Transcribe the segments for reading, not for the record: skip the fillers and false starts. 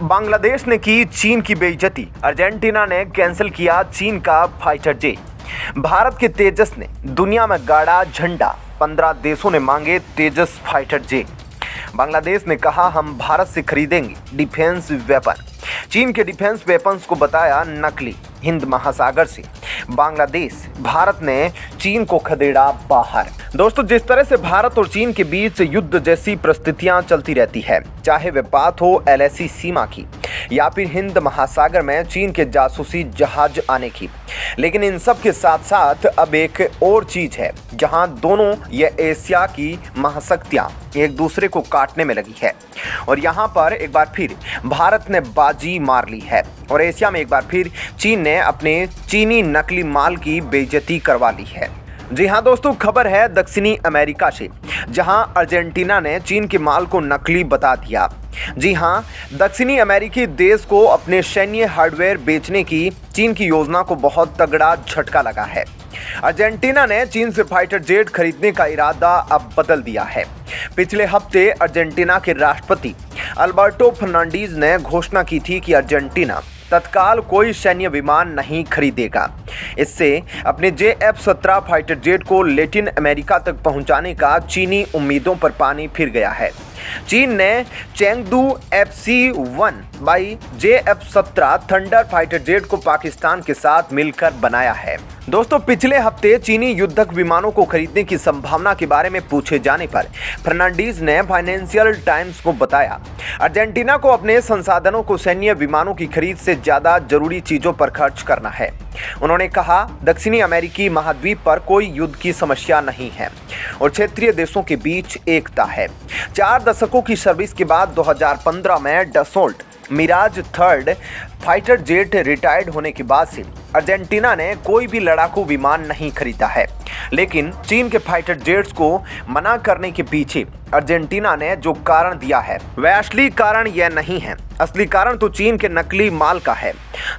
बांग्लादेश ने की चीन की बेइज्जती, अर्जेंटीना ने कैंसिल किया चीन का फाइटर जेट। भारत के तेजस ने दुनिया में गाड़ा झंडा, 15 देशों ने मांगे तेजस फाइटर जेट। बांग्लादेश ने कहा हम भारत से खरीदेंगे डिफेंस वेपन। चीन के डिफेंस वेपन्स को बताया नकली। हिंद महासागर से बांग्लादेश, भारत ने चीन को खदेड़ा बाहर। दोस्तों, जिस तरह से भारत और चीन के बीच युद्ध जैसी परिस्थितियां चलती रहती है, चाहे वे बात हो एलएसी सीमा की या फिर हिंद महासागर में चीन के जासूसी जहाज आने की, लेकिन इन सब के साथ साथ अब एक और चीज है जहां दोनों ये एशिया की महाशक्तियां एक दूसरे को काटने में लगी है। और यहाँ पर एक बार फिर भारत ने बाजी मार ली है और एशिया में एक बार फिर चीन ने अपने चीनी नकली माल की बेइज्जती करवा ली है। जी हाँ दोस्तों, खबर है दक्षिणी अमेरिका से, जहां अर्जेंटीना ने चीन के माल को नकली बता दिया। जी हाँ, दक्षिणी अमेरिकी देश को अपने सैन्य हार्डवेयर बेचने की चीन की योजना को बहुत तगड़ा झटका लगा है। अर्जेंटीना ने चीन से फाइटर जेट खरीदने का इरादा अब बदल दिया है। पिछले हफ्ते अर्जेंटीना के राष्ट्रपति अल्बर्टो फर्नांडीज ने घोषणा की थी कि अर्जेंटीना तत्काल कोई सैन्य विमान नहीं खरीदेगा। इससे अपने JF-17 फाइटर जेट को लैटिन अमेरिका तक पहुंचाने का चीनी उम्मीदों पर पानी फिर गया है। चीन ने Chengdu FC-1 by JF-17 thunder fighter jet को पाकिस्तान के साथ मिलकर बनाया है। दोस्तों, पिछले हफ्ते चीनी युद्धक विमानों को खरीदने की संभावना के बारे में पूछे जाने पर फर्नांडीज ने फाइनेंशियल टाइम्स को बताया, अर्जेंटीना को अपने संसाधनों को सैन्य विमानों की खरीद से ज्यादा जरूरी चीजों पर खर्च करना है। उन्होंने कहा, दक्षिणी अमेरिकी महाद्वीप पर कोई युद्ध की समस्या नहीं है और क्षेत्रीय देशों के बीच एकता है। 4 दशकों की सर्विस के बाद 2015 में Dassault Mirage 3 fighter jet retired होने के बाद से अर्जेंटीना ने कोई भी लड़ाकू विमान नहीं खरीदा है। लेकिन चीन के फाइटर जेट्स को मना करने के पीछे अर्जेंटीना ने जो कारण दिया है वह असली कारण यह नहीं है। असली कारण तो चीन के नकली माल का है।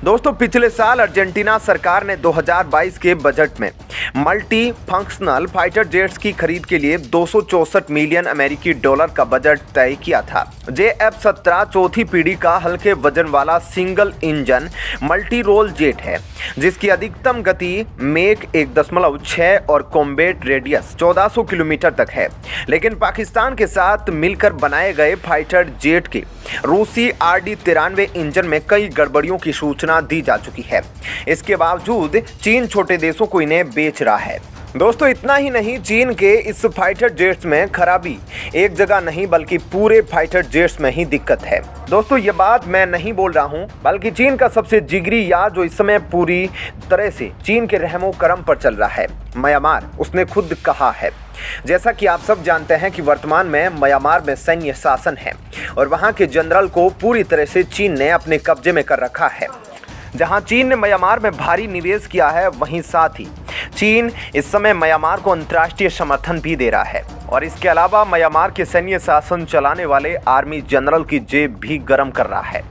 दोस्तों, पिछले साल अर्जेंटीना सरकार ने 2022 के बजट में मल्टी फंक्शनल फाइटर जेट्स की खरीद के लिए 264 मिलियन अमेरिकी डॉलर का बजट तय किया था। JF-17 चौथी पीढ़ी का हल्के वजन वाला single engine multi role jet है, जिसकी अधिकतम गति मेक 1.6 और कॉम्बैट रेडियस 1400 किलोमीटर तक है। लेकिन पाकिस्तान के साथ मिलकर बनाए गए फाइटर जेट के रूसी RD-93 इंजन में कई गड़बड़ियों की सूचना दी जा चुकी है। इसके बावजूद चीन छोटे देशों को इन्हें बेच रहा है। दोस्तों, इतना ही नहीं, चीन के इस फाइटर जेट्स में खराबी एक जगह नहीं बल्कि पूरे फाइटर जेट्स में ही दिक्कत है। दोस्तों, ये बात मैं नहीं बोल रहा हूँ, बल्कि चीन का सबसे जिगरी यार जो इस समय पूरी तरह से चीन के रहमो करम पर चल रहा है, म्यांमार, उसने खुद कहा है। जैसा कि आप सब जानते हैं कि वर्तमान में म्यांमार में सैन्य शासन है और वहाँ के जनरल को पूरी तरह से चीन ने अपने कब्जे में कर रखा है। जहां चीन ने म्यांमार में भारी निवेश किया है, वहीं साथ ही चीन इस समय म्यांमार को अंतर्राष्ट्रीय समर्थन भी दे रहा है और इसके अलावा म्यांमार के सैन्य शासन चलाने वाले आर्मी जनरल की जेब भी गर्म कर रहा है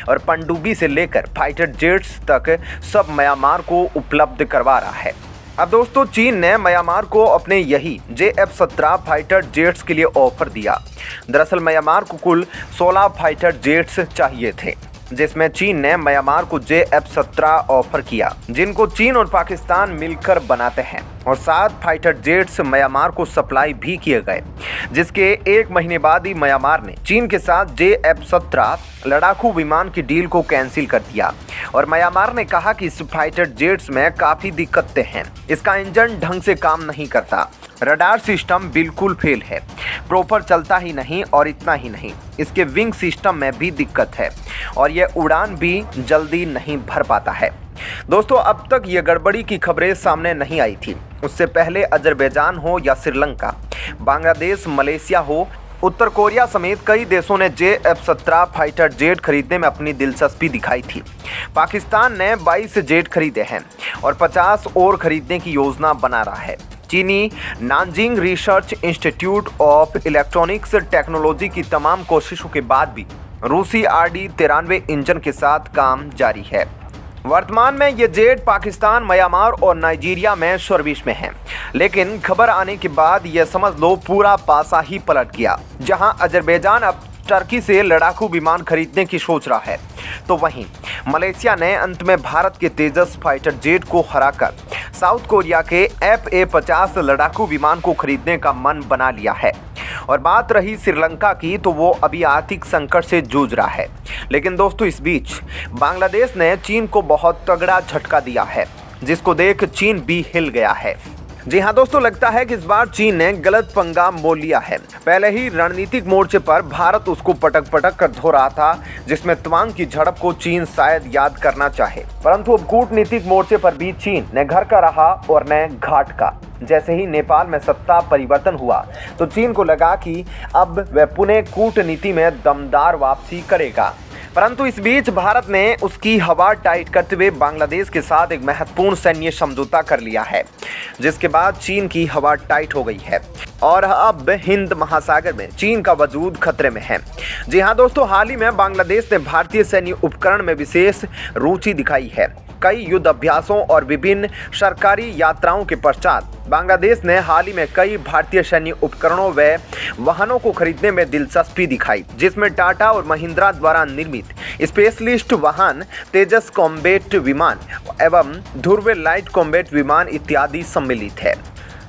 और पनडुब्बी से लेकर फाइटर जेट्स तक सब म्यांमार को उपलब्ध करवा रहा है। अब दोस्तों, चीन ने म्यांमार को अपने यही JF-17 फाइटर जेट्स के लिए ऑफर दिया। दरअसल म्यांमार को कुल 16 फाइटर जेट्स चाहिए थे, जिसमें चीन ने म्यांमार को JF-17 ऑफर किया, जिनको चीन और पाकिस्तान मिलकर बनाते हैं, और 7 फाइटर जेट्स म्यांमार को सप्लाई भी किए गए, जिसके 1 महीने बाद ही म्यांमार ने चीन के साथ JF-17 लड़ाकू विमान की डील को कैंसिल कर दिया और म्यांमार ने कहा कि इस फाइटर जेट्स में काफ़ी दिक्कतें हैं। इसका इंजन ढंग से काम नहीं करता, रडार सिस्टम बिल्कुल फेल है, प्रॉपर चलता ही नहीं, और इतना ही नहीं, इसके विंग सिस्टम में भी दिक्कत है और यह उड़ान भी जल्दी नहीं भर पाता है। दोस्तों, अब तक ये गड़बड़ी की खबरें सामने नहीं आई थी। उससे पहले अजरबैजान हो या श्रीलंका, बांग्लादेश, मलेशिया हो, उत्तर कोरिया समेत कई देशों ने JF-17 फाइटर जेट खरीदने में अपनी दिलचस्पी दिखाई थी। पाकिस्तान ने 22 जेट खरीदे हैं और 50 और खरीदने की योजना बना रहा है। चीनी Nanjing research institute of electronics technology की तमाम कोशिशों के बाद भी रूसी RD-93 इंजन के साथ काम जारी है। वर्तमान में ये जेट पाकिस्तान, म्यांमार और नाइजीरिया में सर्विस में है, लेकिन खबर आने के बाद यह समझ लो पूरा पासा ही पलट गया, जहां अजरबैजान अब टर्की से लड़ाकू विमान खरीदने की सोच रहा है, तो वहीं मलेशिया ने अंत में भारत के तेजस फाइटर जेट को हराकर साउथ कोरिया के FA-50 लड़ाकू विमान को खरीदने का मन बना लिया है। और बात रही श्रीलंका की, तो वो अभी आर्थिक संकट से जूझ रहा है। लेकिन दोस्तों, इस बीच बांग्लादेश ने चीन को बहुत तगड़ा झटका दिया है, जिसको देख चीन भी हिल गया है। जी हाँ दोस्तों, लगता है कि इस बार चीन ने गलत पंगा मोल लिया है। पहले ही रणनीतिक मोर्चे पर भारत उसको पटक पटक कर धो रहा था, जिसमें तवांग की झड़प को चीन शायद याद करना चाहे, परंतु अब कूटनीतिक मोर्चे पर भी चीन न घर का रहा और न घाट का। जैसे ही नेपाल में सत्ता परिवर्तन हुआ, तो चीन को लगा कि अब वह पुनः कूटनीति में दमदार वापसी करेगा। परंतु इस बीच भारत ने उसकी हवा टाइट करते हुए बांग्लादेश के साथ एक महत्वपूर्ण सैन्य समझौता कर लिया है, जिसके बाद चीन की हवा टाइट हो गई है और अब हिंद महासागर में चीन का वजूद खतरे में है। जी हाँ दोस्तों, हाल ही में बांग्लादेश ने भारतीय सैन्य उपकरण में विशेष रुचि दिखाई है। कई युद्ध अभ्यासों और विभिन्न सरकारी यात्राओं के पश्चात बांग्लादेश ने हाल ही में कई भारतीय सैन्य उपकरणों व वाहनों को खरीदने में दिलचस्पी दिखाई, जिसमें टाटा और महिंद्रा द्वारा निर्मित स्पेशलिस्ट वाहन, तेजस कॉम्बैट विमान एवं ध्रुव लाइट कॉम्बैट विमान इत्यादि सम्मिलित है।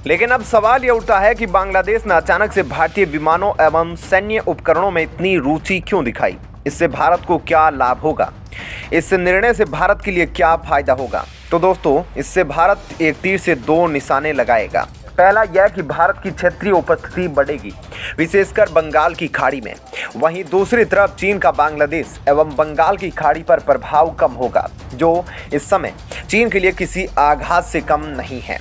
लेकिन अब सवाल यह उठता है कि बांग्लादेश ने अचानक से भारतीय विमानों एवं सैन्य उपकरणों में इतनी रुचि क्यों दिखाई? इससे भारत को क्या लाभ होगा? इस निर्णय से भारत के लिए क्या फायदा होगा? तो दोस्तों, इससे भारत एक तीर से दो निशाने लगाएगा। पहला यह कि भारत की क्षेत्रीय उपस्थिति बढ़ेगी, विशेषकर बंगाल की खाड़ी में। वहीं दूसरी तरफ चीन का बांग्लादेश एवं बंगाल की खाड़ी पर प्रभाव कम होगा, जो इस समय चीन के लिए किसी आघात से कम नहीं है।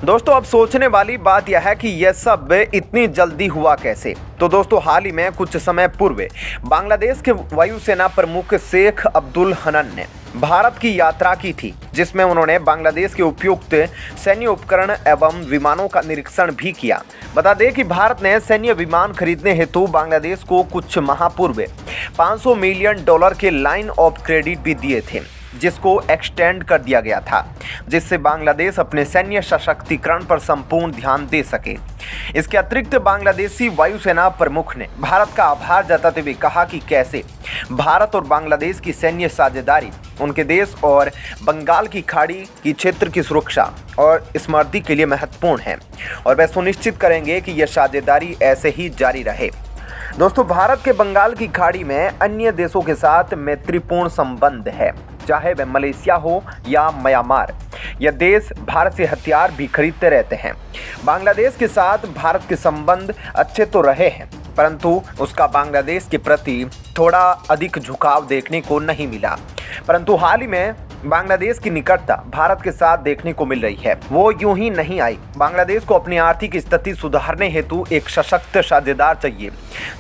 दोस्तों, अब सोचने वाली बात यह है कि यह सब इतनी जल्दी हुआ कैसे? तो दोस्तों, हाल ही में कुछ समय पूर्व बांग्लादेश के वायुसेना प्रमुख शेख अब्दुल हनन ने भारत की यात्रा की थी, जिसमें उन्होंने बांग्लादेश के उपयुक्त सैन्य उपकरण एवं विमानों का निरीक्षण भी किया। बता दें कि भारत ने सैन्य विमान खरीदने हेतु बांग्लादेश को कुछ माह पूर्व $500 मिलियन के लाइन ऑफ क्रेडिट भी दिए थे, जिसको एक्सटेंड कर दिया गया था, जिससे बांग्लादेश अपने सैन्य सशक्तिकरण पर संपूर्ण ध्यान दे सके। इसके अतिरिक्त बांग्लादेशी वायुसेना प्रमुख ने भारत का आभार जताते हुए कहा कि कैसे भारत और बांग्लादेश की सैन्य साझेदारी उनके देश और बंगाल की खाड़ी की क्षेत्र की सुरक्षा और समृद्धि के लिए महत्वपूर्ण है और वह सुनिश्चित करेंगे कि यह साझेदारी ऐसे ही जारी रहे। दोस्तों, भारत के बंगाल की खाड़ी में अन्य देशों के साथ मैत्रीपूर्ण संबंध है, चाहे वह मलेशिया हो या म्यांमार। यह देश भारत से हथियार भी खरीदते रहते हैं। बांग्लादेश के साथ भारत के संबंध अच्छे तो रहे हैं, परंतु उसका बांग्लादेश के प्रति थोड़ा अधिक झुकाव देखने को नहीं मिला। परंतु हाल ही में बांग्लादेश की निकटता भारत के साथ देखने को मिल रही है। वो यूं ही नहीं आई। बांग्लादेश को अपनी आर्थिक स्थिति सुधारने हेतु एक सशक्त साझेदार चाहिए,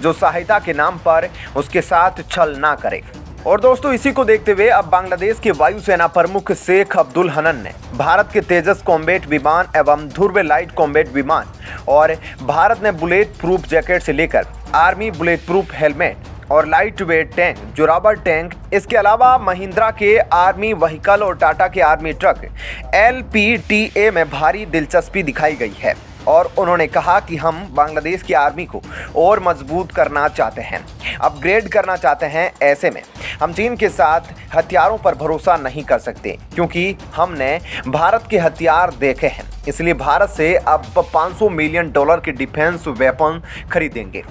जो सहायता के नाम पर उसके साथ छल ना करे। और दोस्तों, इसी को देखते हुए अब बांग्लादेश के वायुसेना प्रमुख शेख अब्दुल हनन ने भारत के तेजस कॉम्बैट विमान एवं ध्रुव लाइट कॉम्बैट विमान और भारत ने बुलेट प्रूफ जैकेट से लेकर आर्मी बुलेट प्रूफ हेलमेट और light weight tank, Zorawar tank, इसके अलावा महिंद्रा के आर्मी व्हीकल और टाटा के आर्मी ट्रक LPTA में भारी दिलचस्पी दिखाई गई है। और उन्होंने कहा कि हम बांग्लादेश की आर्मी को और मजबूत करना चाहते हैं, अपग्रेड करना चाहते हैं। ऐसे में हम चीन के साथ हथियारों पर भरोसा नहीं कर सकते, क्योंकि हमने भारत के हथियार देखे हैं। इसलिए भारत से अब $500 मिलियन के डिफेंस वेपन खरीदेंगे।